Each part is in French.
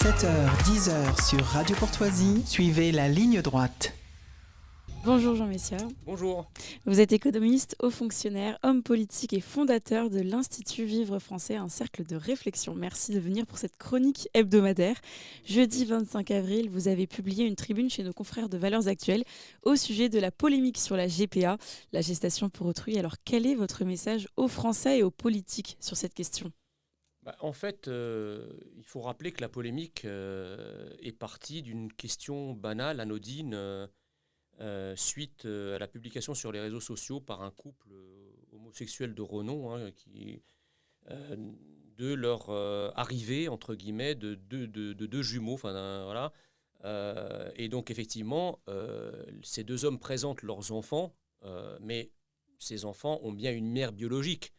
7h-10h sur Radio Courtoisie, suivez la ligne droite. Bonjour Jean Messia. Bonjour. Vous êtes économiste, haut fonctionnaire, homme politique et fondateur de l'Institut Vivre Français, un cercle de réflexion. Merci de venir pour cette chronique hebdomadaire. Jeudi 25 avril, vous avez publié une tribune chez nos confrères de Valeurs Actuelles au sujet de la polémique sur la GPA, la gestation pour autrui. Alors quel est votre message aux Français et aux politiques sur cette question ? En fait, il faut rappeler que la polémique est partie d'une question banale, anodine, suite à la publication sur les réseaux sociaux par un couple homosexuel de renom de leur arrivée, entre guillemets, de deux jumeaux. Voilà. Et donc, effectivement, ces deux hommes présentent leurs enfants, mais ces enfants ont bien une mère biologique,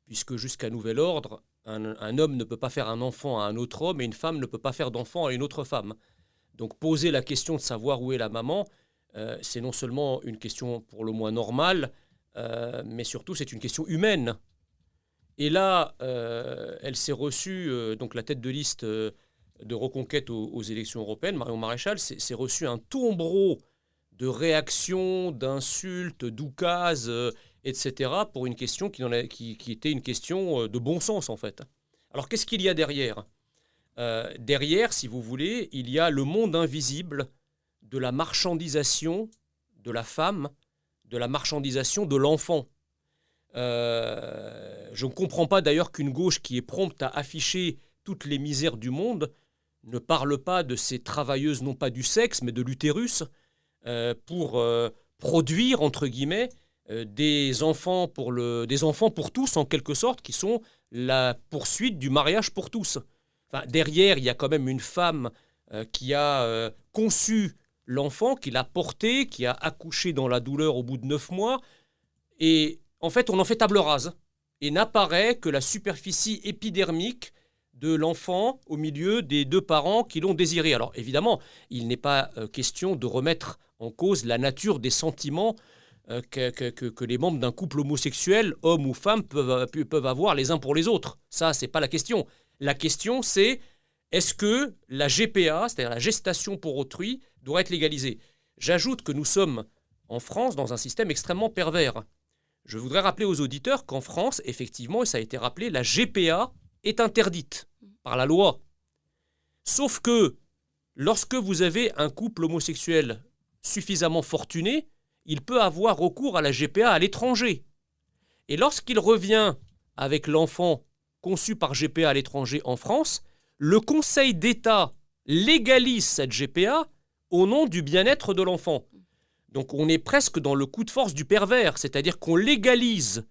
puisque jusqu'à nouvel ordre, un homme ne peut pas faire un enfant à un autre homme et une femme ne peut pas faire d'enfant à une autre femme. Donc, poser la question de savoir où est la maman, c'est non seulement une question pour le moins normale, mais surtout c'est une question humaine. Et là, elle s'est reçue, donc la tête de liste de Reconquête aux élections européennes, Marion Maréchal, s'est reçue un tombereau de réactions, d'insultes, d'oukases, etc., pour une question qui était une question de bon sens, en fait. Alors, qu'est-ce qu'il y a derrière ? Derrière, si vous voulez, il y a le monde invisible de la marchandisation de la femme, de la marchandisation de l'enfant. Je ne comprends pas d'ailleurs qu'une gauche qui est prompte à afficher toutes les misères du monde ne parle pas de ces travailleuses, non pas du sexe, mais de l'utérus, pour produire, entre guillemets, des enfants pour tous, en quelque sorte, qui sont la poursuite du mariage pour tous. Enfin, derrière, il y a quand même une femme qui a conçu l'enfant, qui l'a porté, qui a accouché dans la douleur au bout de 9 mois. Et en fait, on en fait table rase. Et n'apparaît que la superficie épidermique de l'enfant au milieu des deux parents qui l'ont désiré. Alors évidemment, il n'est pas question de remettre en cause la nature des sentiments que les membres d'un couple homosexuel, homme ou femme, peuvent avoir les uns pour les autres. Ça, c'est pas la question. La question, c'est est-ce que la GPA, c'est-à-dire la gestation pour autrui, doit être légalisée ? J'ajoute que nous sommes en France dans un système extrêmement pervers. Je voudrais rappeler aux auditeurs qu'en France, effectivement, et ça a été rappelé, la GPA est interdite par la loi. Sauf que lorsque vous avez un couple homosexuel suffisamment fortuné, il peut avoir recours à la GPA à l'étranger. Et lorsqu'il revient avec l'enfant conçu par GPA à l'étranger en France, le Conseil d'État légalise cette GPA au nom du bien-être de l'enfant. Donc on est presque dans le coup de force du pervers, c'est-à-dire qu'on légalise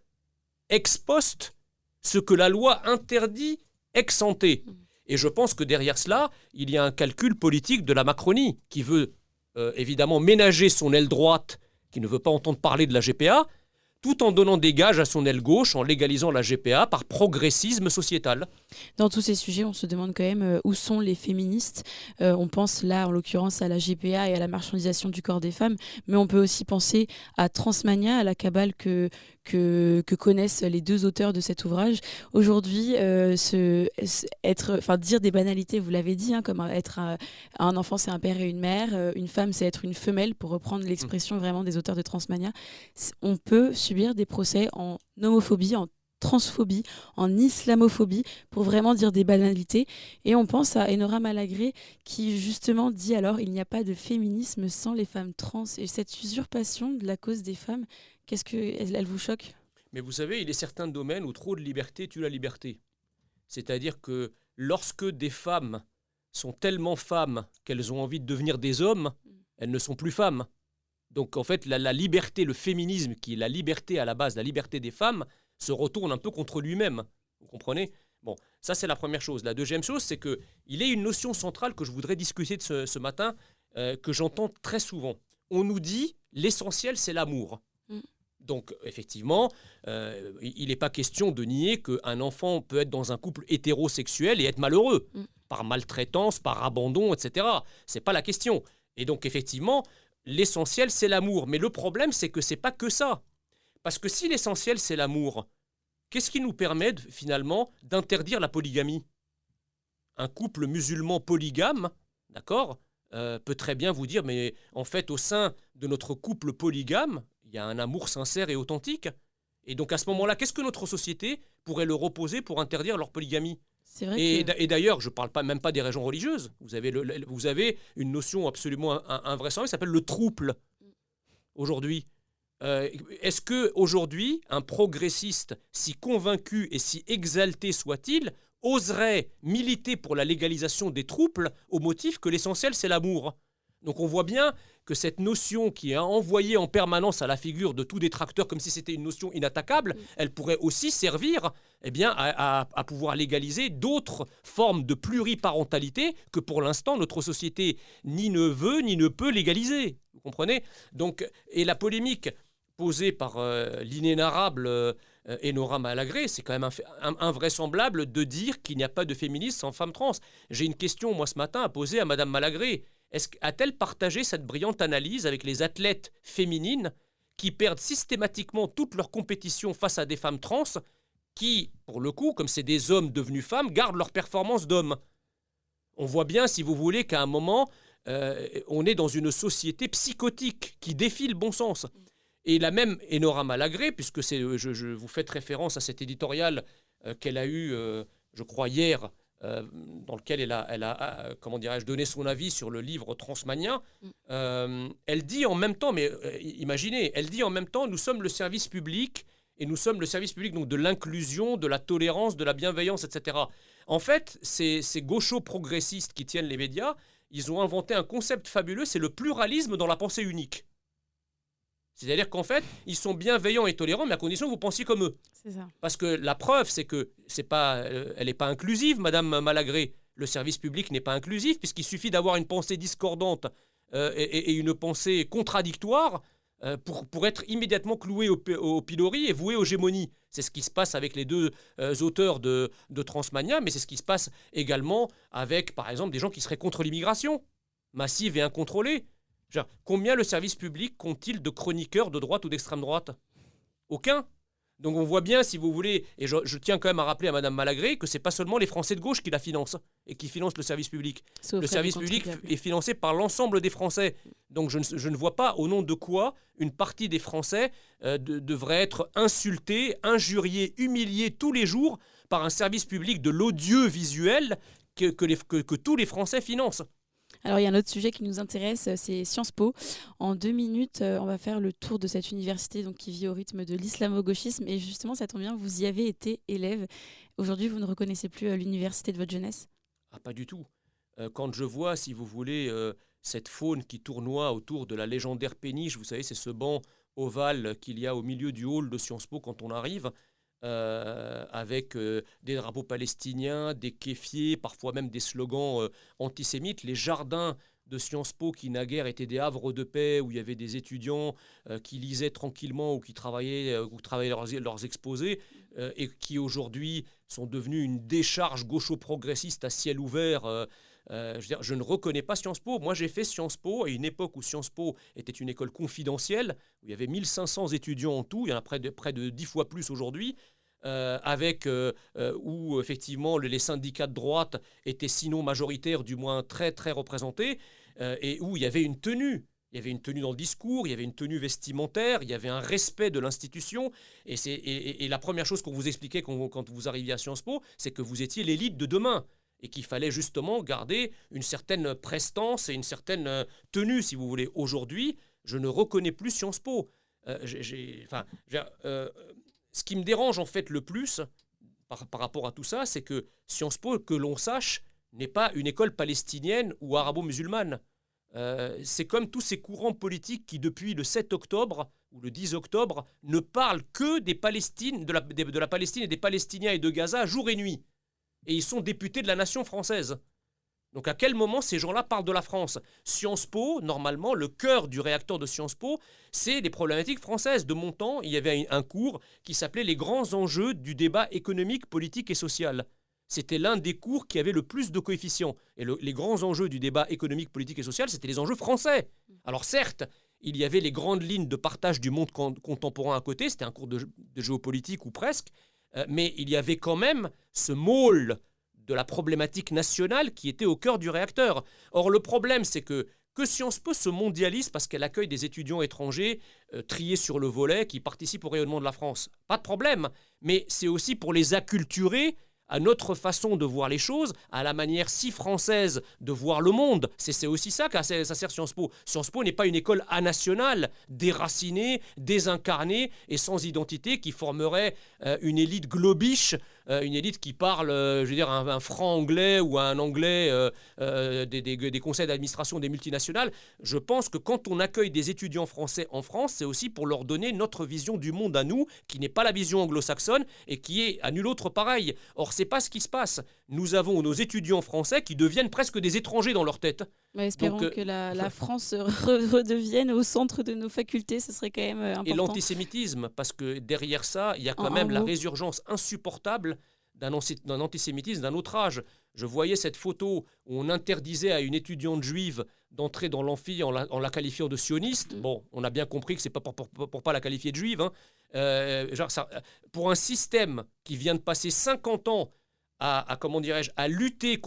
ex post ce que la loi interdit ex ante. Et je pense que derrière cela, il y a un calcul politique de la Macronie qui veut évidemment ménager son aile droite, qui ne veut pas entendre parler de la GPA, tout en donnant des gages à son aile gauche, en légalisant la GPA par progressisme sociétal. Dans tous ces sujets, on se demande quand même où sont les féministes. On pense là, en l'occurrence, à la GPA et à la marchandisation du corps des femmes, mais on peut aussi penser à Transmania, à la cabale que connaissent les deux auteurs de cet ouvrage. Aujourd'hui, dire des banalités, vous l'avez dit, comme être un enfant, c'est un père et une mère, une femme, c'est être une femelle, pour reprendre l'expression vraiment des auteurs de Transmania. On peut subir des procès en homophobie, en transphobie, en islamophobie, pour vraiment dire des banalités. Et on pense à Enora Malagré qui justement dit alors il n'y a pas de féminisme sans les femmes trans. Et cette usurpation de la cause des femmes, elle vous choque ? Mais vous savez, il est certains domaines où trop de liberté tue la liberté. C'est-à-dire que lorsque des femmes sont tellement femmes qu'elles ont envie de devenir des hommes, elles ne sont plus femmes. Donc en fait, la liberté, le féminisme, qui est la liberté à la base, la liberté des femmes, se retourne un peu contre lui-même. Vous comprenez ? Bon, ça c'est la première chose. La deuxième chose, c'est qu'il y a une notion centrale que je voudrais discuter de ce matin, que j'entends très souvent. On nous dit, l'essentiel c'est l'amour. Donc effectivement, il n'est pas question de nier qu'un enfant peut être dans un couple hétérosexuel et être malheureux, par maltraitance, par abandon, etc. Ce n'est pas la question. Et donc effectivement, l'essentiel c'est l'amour. Mais le problème, c'est que ce n'est pas que ça. Parce que si l'essentiel c'est l'amour, qu'est-ce qui nous permet finalement d'interdire la polygamie ? un couple musulman polygame, d'accord, peut très bien vous dire, mais en fait, au sein de notre couple polygame, il y a un amour sincère et authentique. Et donc à ce moment-là, qu'est-ce que notre société pourrait leur opposer pour interdire leur polygamie ? C'est vrai Et d'ailleurs, je ne parle même pas des raisons religieuses. Vous avez une notion absolument invraisemblable qui s'appelle le trouble aujourd'hui. Est-ce qu'aujourd'hui, un progressiste, si convaincu et si exalté soit-il, oserait militer pour la légalisation des troubles au motif que l'essentiel, c'est l'amour ? Donc on voit bien que cette notion qui est envoyée en permanence à la figure de tout détracteur comme si c'était une notion inattaquable, elle pourrait aussi servir à pouvoir légaliser d'autres formes de pluriparentalité que pour l'instant notre société ni ne veut ni ne peut légaliser. Vous comprenez ? Donc, et la polémique posée par l'inénarrable Enora Malagré, c'est quand même invraisemblable de dire qu'il n'y a pas de féminisme sans femmes trans. J'ai une question, moi, ce matin, à poser à Madame Malagré. A-t-elle partagé cette brillante analyse avec les athlètes féminines qui perdent systématiquement toutes leurs compétitions face à des femmes trans qui, pour le coup, comme c'est des hommes devenus femmes, gardent leur performance d'hommes ? On voit bien, si vous voulez, qu'à un moment, on est dans une société psychotique qui défie le bon sens. Et la même Enora Malagré, puisque je vous faites référence à cet éditorial qu'elle a eu, je crois, hier, dans lequel elle a comment dirais-je, donné son avis sur le livre Transmania, elle dit en même temps, mais imaginez, elle dit en même temps, nous sommes le service public, et nous sommes le service public donc, de l'inclusion, de la tolérance, de la bienveillance, etc. En fait, ces gauchos progressistes qui tiennent les médias, ils ont inventé un concept fabuleux, c'est le pluralisme dans la pensée unique. C'est-à-dire qu'en fait, ils sont bienveillants et tolérants, mais à condition que vous pensiez comme eux. C'est ça. Parce que la preuve, c'est que elle n'est pas inclusive, Madame Malagré. Le service public n'est pas inclusif, puisqu'il suffit d'avoir une pensée discordante et une pensée contradictoire pour être immédiatement cloué au pilori et voué aux gémonies. C'est ce qui se passe avec les deux auteurs de Transmania, mais c'est ce qui se passe également avec, par exemple, des gens qui seraient contre l'immigration, massive et incontrôlée. Combien le service public compte-t-il de chroniqueurs de droite ou d'extrême droite ? Aucun. Donc on voit bien, si vous voulez, et je tiens quand même à rappeler à Madame Malagré que ce n'est pas seulement les Français de gauche qui la financent et qui financent le service public. Le service public est financé par l'ensemble des Français. Donc je ne vois pas au nom de quoi une partie des Français devrait être insultée, injuriée, humiliée tous les jours par un service public de l'audiovisuel que tous les Français financent. Alors, il y a un autre sujet qui nous intéresse, c'est Sciences Po. En 2 minutes, on va faire le tour de cette université donc, qui vit au rythme de l'islamo-gauchisme. Et justement, ça tombe bien, vous y avez été élève. Aujourd'hui, vous ne reconnaissez plus l'université de votre jeunesse ? Ah, pas du tout. Quand je vois, si vous voulez, cette faune qui tournoie autour de la légendaire péniche, vous savez, c'est ce banc ovale qu'il y a au milieu du hall de Sciences Po quand on arrive, avec des drapeaux palestiniens, des kéfiers, parfois même des slogans antisémites. Les jardins de Sciences Po qui naguère étaient des havres de paix où il y avait des étudiants qui lisaient tranquillement ou qui travaillaient leurs exposés et qui aujourd'hui sont devenus une décharge gaucho-progressiste à ciel ouvert. Je ne reconnais pas Sciences Po. Moi, j'ai fait Sciences Po à une époque où Sciences Po était une école confidentielle, où il y avait 1500 étudiants en tout, il y en a près de 10 fois plus aujourd'hui, où effectivement les syndicats de droite étaient sinon majoritaires, du moins très très représentés, et où il y avait une tenue. Il y avait une tenue dans le discours, il y avait une tenue vestimentaire, il y avait un respect de l'institution. Et la première chose qu'on vous expliquait quand vous arriviez à Sciences Po, c'est que vous étiez l'élite de demain. Et qu'il fallait justement garder une certaine prestance et une certaine tenue, si vous voulez. Aujourd'hui, je ne reconnais plus Sciences Po. Ce qui me dérange en fait le plus par rapport à tout ça, c'est que Sciences Po, que l'on sache, n'est pas une école palestinienne ou arabo-musulmane. C'est comme tous ces courants politiques qui, depuis le 7 octobre ou le 10 octobre, ne parlent que des Palestines, de la Palestine et des Palestiniens et de Gaza jour et nuit. Et ils sont députés de la nation française. Donc à quel moment ces gens-là parlent de la France ? Sciences Po, normalement, le cœur du réacteur de Sciences Po, c'est les problématiques françaises. De mon temps, il y avait un cours qui s'appelait « Les grands enjeux du débat économique, politique et social ». C'était l'un des cours qui avait le plus de coefficients. Et les grands enjeux du débat économique, politique et social, c'était les enjeux français. Alors certes, il y avait les grandes lignes de partage du monde contemporain à côté, c'était un cours de géopolitique ou presque, mais il y avait quand même ce môle de la problématique nationale qui était au cœur du réacteur. Or, le problème, c'est que Sciences Po se mondialise parce qu'elle accueille des étudiants étrangers triés sur le volet qui participent au rayonnement de la France. Pas de problème, mais c'est aussi pour les acculturer à notre façon de voir les choses, à la manière si française de voir le monde. C'est aussi ça qu'à ça sert Sciences Po. Sciences Po n'est pas une école anationale, déracinée, désincarnée et sans identité qui formerait une élite globiche, une élite qui parle, je veux dire, un franc anglais ou un anglais des conseils d'administration des multinationales. Je pense que quand on accueille des étudiants français en France, c'est aussi pour leur donner notre vision du monde à nous, qui n'est pas la vision anglo-saxonne et qui est à nul autre pareil. Or, c'est pas ce qui se passe. Nous avons nos étudiants français qui deviennent presque des étrangers dans leur tête. Ouais, espérons que la France redevienne au centre de nos facultés, ce serait quand même important. Et l'antisémitisme, parce que derrière ça, il y a quand même la résurgence insupportable d'un antisémitisme d'un autre âge. Je voyais cette photo où on interdisait à une étudiante juive d'entrer dans l'amphi en la qualifiant de sioniste. Bon, on a bien compris que c'est pas pour pas la qualifier de juive. Pour un système qui vient de passer 50 ans à lutter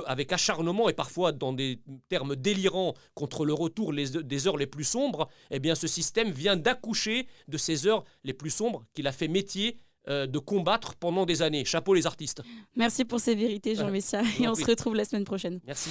avec acharnement et parfois dans des termes délirants contre le retour des heures les plus sombres, eh bien ce système vient d'accoucher de ces heures les plus sombres qu'il a fait métier de combattre pendant des années. Chapeau les artistes. Merci pour ces vérités, Jean Messia, et on se retrouve la semaine prochaine. Merci.